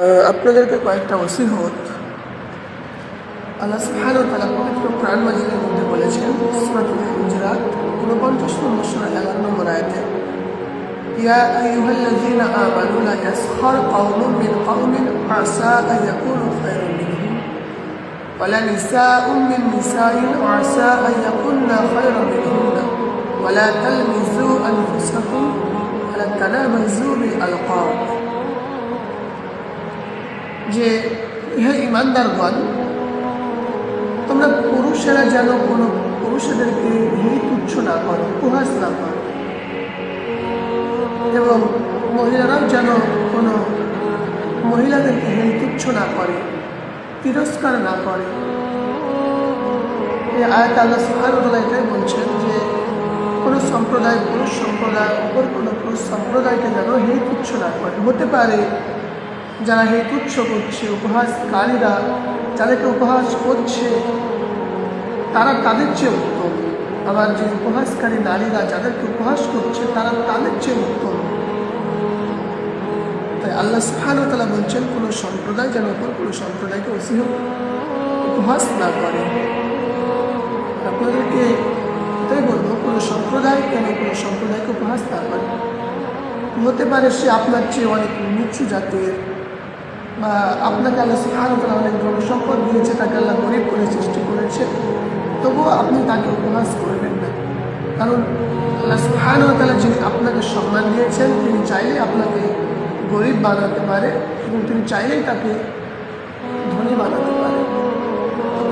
আপনাদেরকে কয়েকটা ওসিয়ত আল্লাহ সুবহানাহু ওয়া তাআলা পবিত্র কোরআন মাজিদের মধ্যে বলেছেন। সূরাতুল হুজুরাত 49 নম্বর সূরা 11 নম্বর আয়াতে, ইয়া আইয়ুহাল্লাযীনা আমানু লা ইয়াসখার কওমুম মিন কওমিন আসা আন ইয়াকুনু খায়রান মিনহুম ওয়া লা নিসাউম মিন নিসাইন আসা আন ইয়াকুননা খায়রান মিনহুন্না ওয়া লা তালমিযু আনফুসাকুম ওয়া লা তানাবাযু বিল আলকাব। যে হে ঈমানদারগণ, তোমরা পুরুষেরা যেন কোনো পুরুষদেরকে হেই তুচ্ছ না করো, উপহাস না করো, এবং মহিলারাও যেন কোনো মহিলাদেরকে হেই তুচ্ছ না করে, তিরস্কার না করে। এই আয়াত আল্লাহ সুবহানাহু ওয়া তাআলা এটাই বলছেন যে কোনো সম্প্রদায় পুরুষ সম্প্রদায় অপর কোনো পুরুষ সম্প্রদায়কে যেন হেই তুচ্ছ না করে। হতে পারে যারা হেই তুচ্ছ করছে, উপহাসকারীরা যাদেরকে উপহাস করছে তারা তাদের চেয়ে উত্তম, আবার যে উপহাসকারী নারীরা যাদেরকে উপহাস করছে তারা তাদের চেয়ে উত্তম। তাই আল্লাহ সুবহানাহু ওয়া তাআলা বলছেন কোনো সম্প্রদায় যেন অপর কোনো সম্প্রদায়কে উপহাস না করে। আপনাদেরকে এটাই বলবো, কোনো সম্প্রদায় কেন কোনো সম্প্রদায়কে উপহাস না করে। হতে পারে সে আপনার চেয়ে অনেক নিচু জাতের, বা আপনাকে আল্লাহ সুবহানাহু ওয়া তাআলা অনেক ধনসম্পদ দিয়েছে, তাকে আল্লাহ গরিব করে সৃষ্টি করেছে, তবুও আপনি তাকে উপহাস করবেন না। কারণ আল্লাহ সুবহানাহু ওয়া তাআলা যিনি আপনাকে সম্মান দিয়েছেন, তিনি চাইলে আপনাকে গরিব বানাতে পারে এবং তিনি চাইলেই তাকে ধনী বানাতে পারে।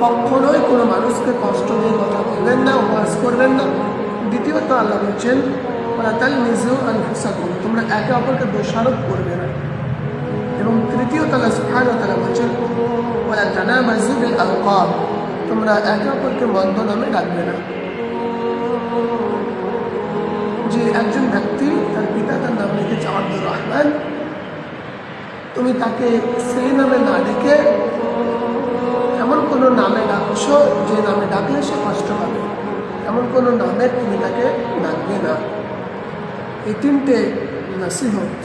কখনোই কোনো মানুষকে কষ্ট দিয়ে কথা বলবেন না, উপহাস করবেন না। দ্বিতীয়ত আল্লাহ বলছেন, ওয়ালা তালমিযু আনফুসাকুম, তোমরা একে অপরকে দোষারোপ করবে না। এবং তৃতীয়ত আল্লাহ সুবহানাহু ওয়া তাআলা বলছেন, ওয়ালা তানাবাযু বিল আলকাব, তোমরা একে অপরকে মন্দ নামে ডাকবে না। যে একজন ব্যক্তি তার পিতা তার নাম রেখেছে আব্দুর রহমান, তুমি তাকে সেই নামে না ডেকে এমন কোনো নামে ডাকছো যে নামে ডাকলে সে কষ্ট পাবে, এমন কোনো নামে তুমি তাকে ডাকবে না। এই তিনটে নসিহত